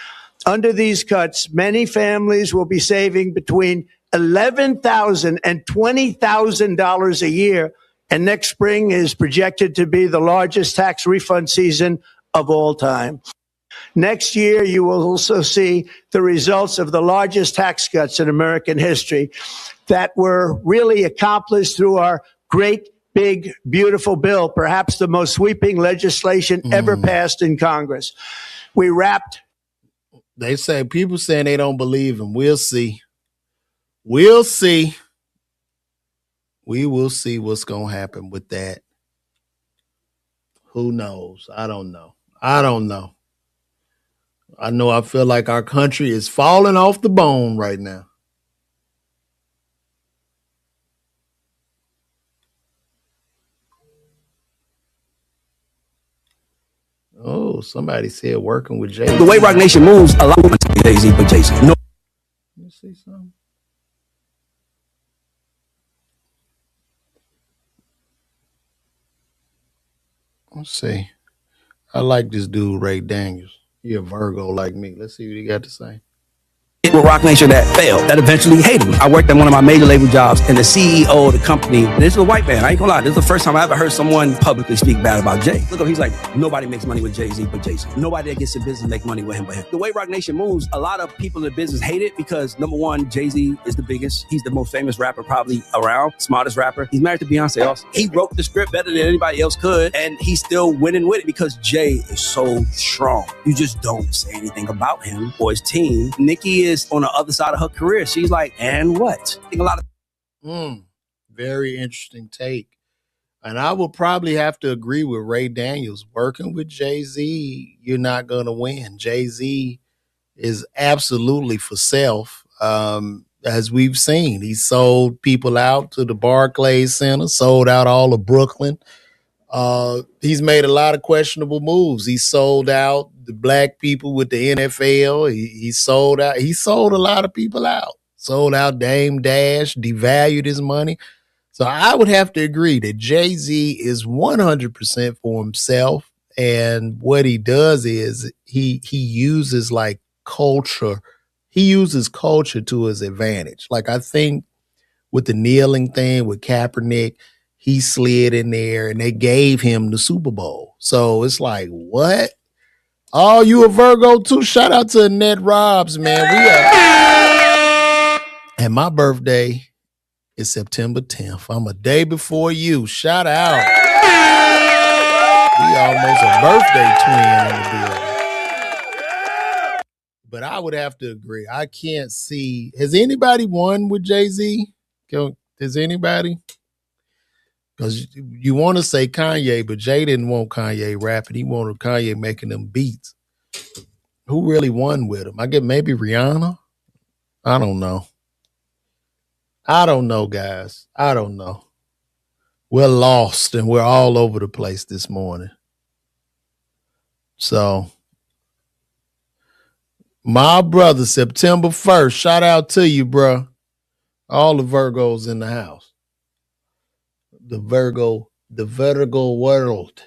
Under these cuts, many families will be saving between $11,000 and $20,000 a year, and next spring is projected to be the largest tax refund season of all time. Next year, you will also see the results of the largest tax cuts in American history that were really accomplished through our great, big, beautiful bill, perhaps the most sweeping legislation ever passed in Congress. We wrapped. They say people saying they don't believe him. We'll see. We'll see. We will see what's going to happen with that. Who knows? I don't know. I know I feel like our country is falling off the bone right now. Oh, somebody said working with Jay-Z. The way Rock Nation moves, a lot of Jay-Z, but Jay-Z. No. Let me see something. Let's see. I like this dude, Ray Daniels. He a Virgo like me. Let's see what he got to say. With Rock Nation that failed, that eventually hated him. I worked at one of my major label jobs, and the CEO of the company, this is a white man, I ain't gonna lie, this is the first time I ever heard someone publicly speak bad about Jay. Look up, he's like, nobody makes money with Jay-Z but Jay-Z. Nobody that gets in business make money with him but him. The way Rock Nation moves, a lot of people in business hate it because, number one, Jay-Z is the biggest. He's the most famous rapper probably around, smartest rapper. He's married to Beyonce also. He wrote the script better than anybody else could, and he's still winning with it because Jay is so strong. You just don't say anything about him or his team. Nicki is on the other side of her career. She's like, and what? I think a lot of very interesting take. And I will probably have to agree with Ray Daniels. Working with Jay-Z, you're not going to win. Jay-Z is absolutely for self. As we've seen, he sold people out to the Barclays Center, sold out all of Brooklyn. He's made a lot of questionable moves. He sold out the black people with the NFL. He sold a lot of people out. Sold out Dame Dash, devalued his money. So I would have to agree that Jay-Z is 100% for himself. And what he does is he uses like culture. He uses culture to his advantage. Like I think with the kneeling thing with Kaepernick, he slid in there and they gave him the Super Bowl. So it's like, what? Oh, you a Virgo too? Shout out to Annette Robbs, man. We are. And my birthday is September 10th. I'm a day before you. Shout out. We almost a birthday twin in the building. But I would have to agree. I can't see. Has anybody won with Jay-Z? Has anybody? Because you want to say Kanye, but Jay didn't want Kanye rapping. He wanted Kanye making them beats. Who really won with him? I get maybe Rihanna. I don't know. Guys. I don't know. We're lost and we're all over the place this morning. So, my brother, September 1st, shout out to you, bro. All the Virgos in the house. The Virgo world.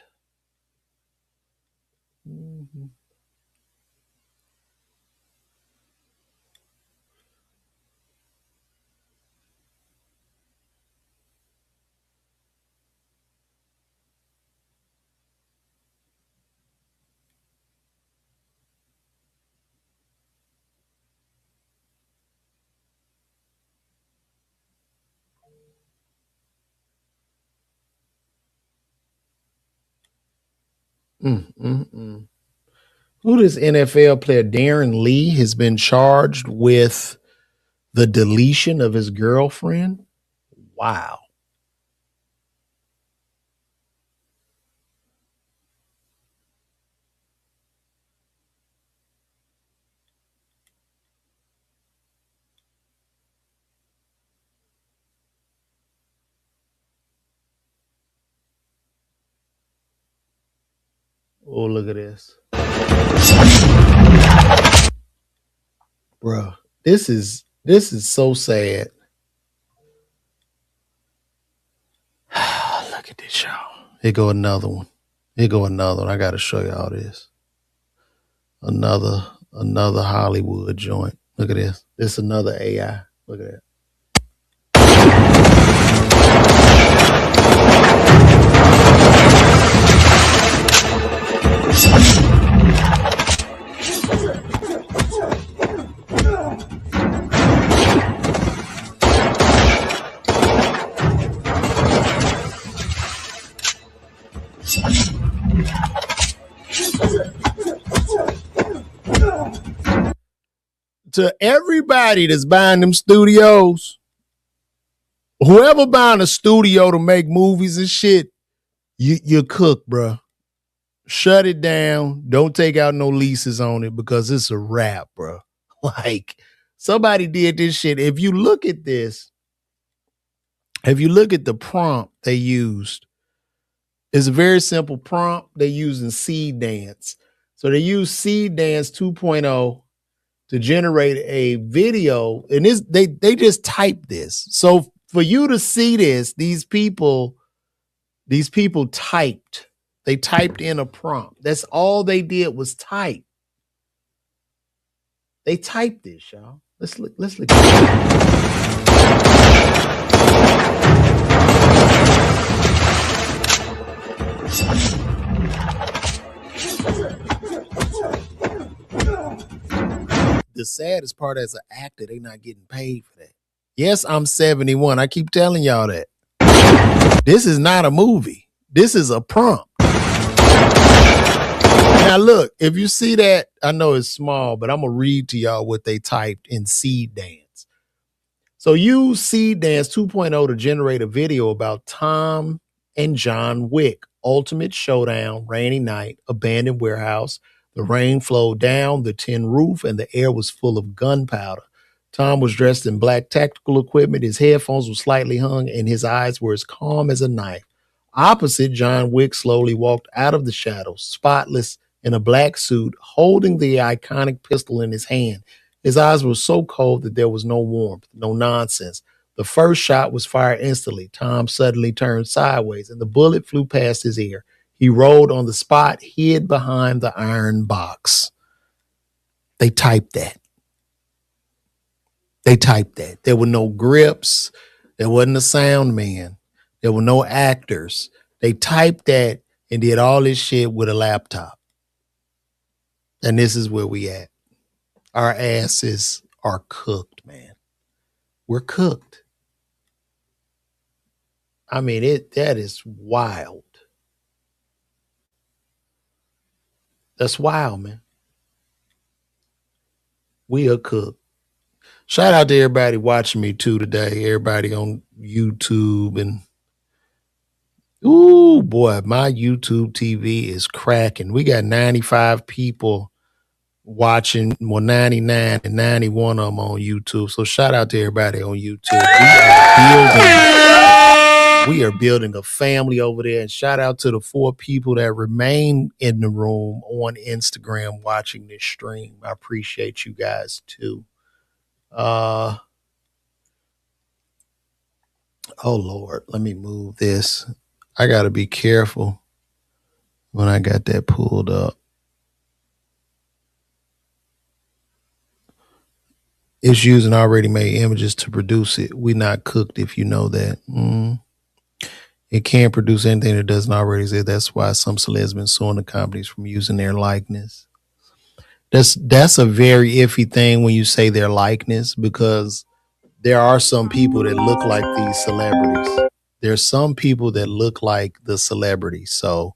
Who this NFL player, Darren Lee, has been charged with the deletion of his girlfriend? Wow. Oh, look at this. Bruh, this is so sad. Look at this, y'all. Here go another one. I got to show y'all this. Another Hollywood joint. Look at this. This is another AI. Look at that. To everybody that's buying them studios, whoever buying a studio to make movies and shit, you cook, bro. Shut it down. Don't take out no leases on it because it's a wrap, bro. Like, somebody did this shit. If you look at this, if you look at the prompt they used, it's a very simple prompt. They using Seed Dance. So they use Seed Dance 2.0 to generate a video, and they just typed this. So for you to see this, these people typed. They typed in a prompt. That's all they did was type. They typed this, y'all. Let's look. The saddest part, as an actor, they not getting paid for that. Yes, I'm 71. I keep telling y'all that. This is not a movie. This is a prompt. Now look, if you see that, I know it's small, but I'm going to read to y'all what they typed in Seed Dance. So use Seed Dance 2.0 to generate a video about Tom and John Wick. Ultimate showdown, rainy night, abandoned warehouse. The rain flowed down the tin roof and the air was full of gunpowder. Tom was dressed in black tactical equipment. His headphones were slightly hung and his eyes were as calm as a knife. Opposite, John Wick slowly walked out of the shadows, spotless in a black suit, holding the iconic pistol in his hand. His eyes were so cold that there was no warmth, no nonsense. The first shot was fired instantly. Tom suddenly turned sideways, and the bullet flew past his ear. He rolled on the spot, hid behind the iron box. They typed that. There were no grips. There wasn't a sound man. There were no actors. They typed that and did all this shit with a laptop. And this is where we at. Our asses are cooked, man. We're cooked. I mean, that is wild. That's wild, man. We are cooked. Shout out to everybody watching me too today. Everybody on YouTube and ooh boy, my YouTube TV is cracking. We got 95 people watching, well 99 and 91 of them on YouTube. So shout out to everybody on YouTube. We are building a family over there, and shout out to the 4 people that remain in the room on Instagram watching this stream. I appreciate you guys too. Oh Lord, let me move this. I got to be careful when I got that pulled up. It's using already made images to produce it. We not cooked, if you know that. It can't produce anything that doesn't already exist. That's why some celebs been suing the companies from using their likeness. That's a very iffy thing when you say their likeness, because there are some people that look like these celebrities. There's some people that look like the celebrities. So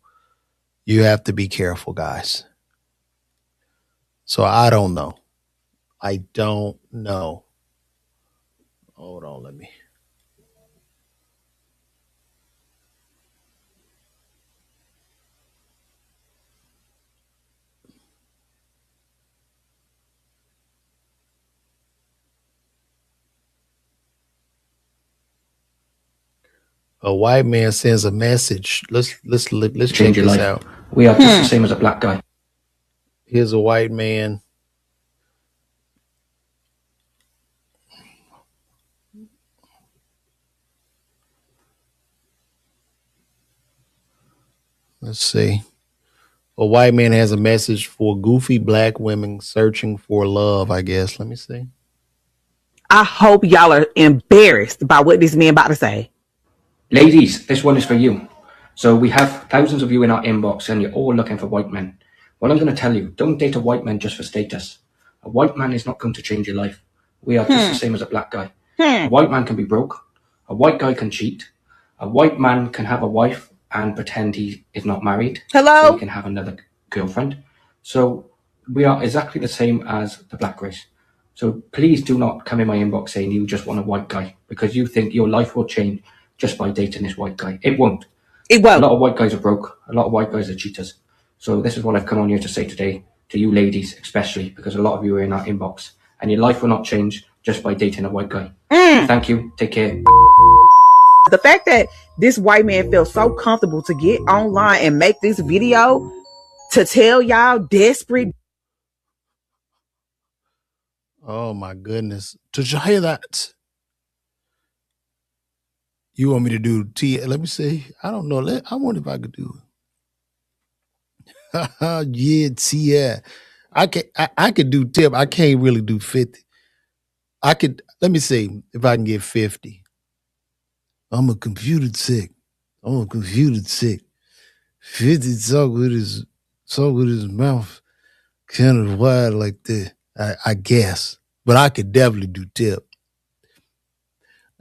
you have to be careful, guys. So I don't know. Hold on, let me. A white man sends a message. Let's check this out. We are just the same as a black guy. Here's a white man. Let's see. A white man has a message for goofy black women searching for love, I guess. Let me see. I hope y'all are embarrassed by what this man about to say. Ladies, this one is for you. So we have thousands of you in our inbox and you're all looking for white men. Well, I'm going to tell you, don't date a white man just for status. A white man is not going to change your life. We are just the same as a black guy. A white man can be broke. A white guy can cheat. A white man can have a wife and pretend he is not married. Hello? So he can have another girlfriend. So we are exactly the same as the black race. So please do not come in my inbox saying you just want a white guy because you think your life will change just by dating this white guy. It won't. It won't. A lot of white guys are broke. A lot of white guys are cheaters. So this is what I've come on here to say today to you ladies, especially because a lot of you are in our inbox and your life will not change just by dating a white guy. Thank you. Take care. The fact that this white man feels so comfortable to get online and make this video to tell y'all desperate. Oh my goodness. Did you hear that? You want me to do let me see. I don't know. I wonder if I could do it. Yeah. I could do tip. I can't really do 50. Let me see if I can get 50. I'm a computer sick. 50 talk with his mouth kind of wide like that. I guess. But I could definitely do tip.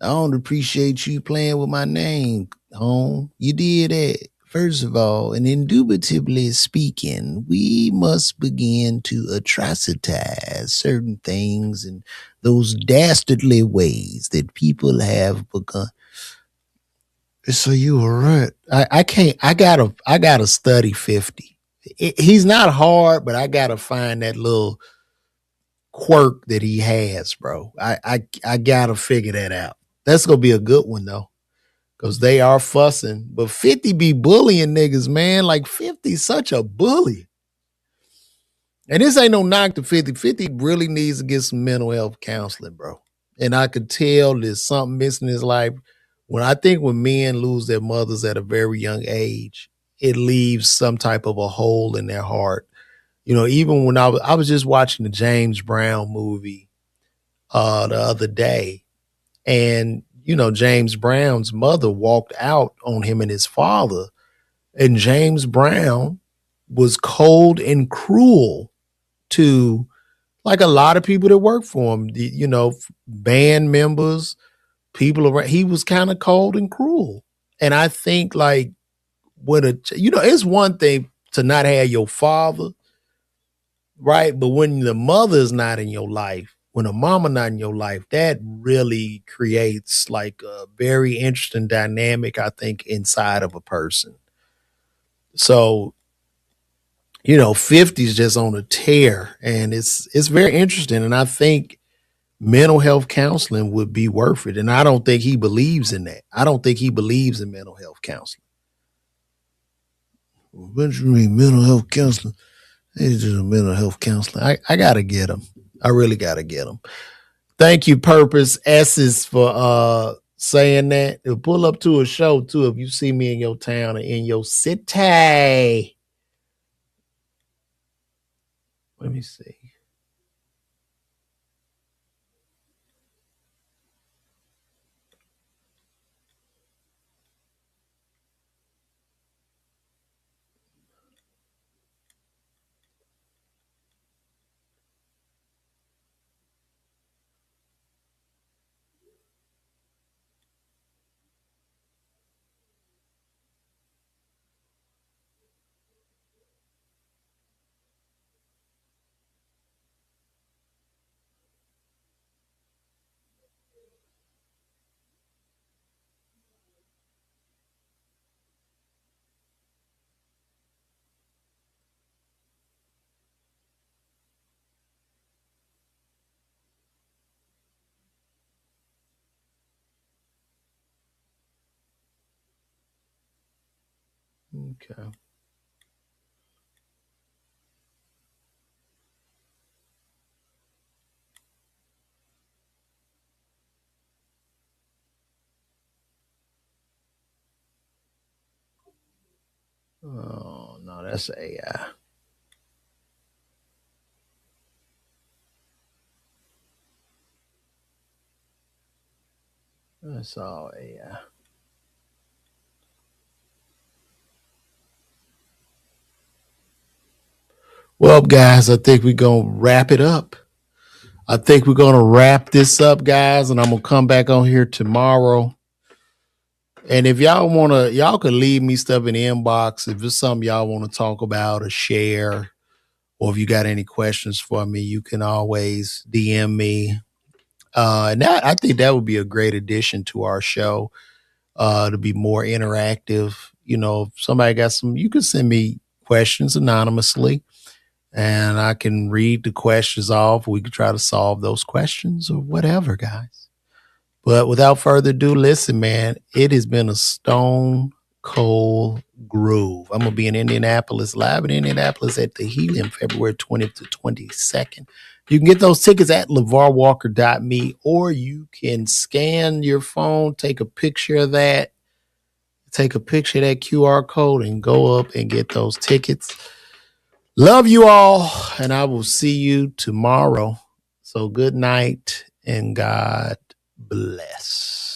I don't appreciate you playing with my name, home. You did that. First of all, and indubitably speaking, we must begin to atrocitize certain things and those dastardly ways that people have begun. So you were right. I gotta study 50. He's not hard, but I gotta find that little quirk that he has, bro. I gotta figure that out. That's gonna be a good one though. Because they are fussing. But 50 be bullying niggas, man. Like 50 such a bully. And this ain't no knock to 50. 50 really needs to get some mental health counseling, bro. And I could tell there's something missing in his life. When men lose their mothers at a very young age, it leaves some type of a hole in their heart. Even when I was just watching the James Brown movie the other day, and James Brown's mother walked out on him and his father, and James Brown was cold and cruel to like a lot of people that work for him, band members, people around. He was kind of cold and cruel. And I think like it's one thing to not have your father, right? But when the mother is not in your life, when a mama not in your life, that really creates like a very interesting dynamic, I think, inside of a person. So, 50 is just on a tear, and it's very interesting. And I think mental health counseling would be worth it. And I don't think he believes in that. I don't think he believes in mental health counseling. What do you mean mental health counseling? It's just a mental health counseling. I gotta get him. I really gotta get him. Thank you, Purpose S's, for saying that. It'll pull up to a show too if you see me in your town or in your city. Let me see. Okay. Oh no, that's AI. That's all AI. Well, guys, I think we're gonna wrap it up. I think we're gonna wrap this up, guys, and I'm gonna come back on here tomorrow. And if y'all could leave me stuff in the inbox if it's something y'all want to talk about or share, or if you got any questions for me, you can always DM me. And that I think that would be a great addition to our show, to be more interactive. If somebody got you can send me questions anonymously, and I can read the questions off. We can try to solve those questions or whatever, guys. But without further ado, listen, man, it has been a stone cold groove. I'm going to be in Indianapolis, live in Indianapolis at the Helium, February 20th to 22nd. You can get those tickets at LeVarWalker.me, or you can scan your phone, take a picture of that, take a picture of that QR code, and go up and get those tickets. Love you all, and I will see you tomorrow. So good night, and God bless.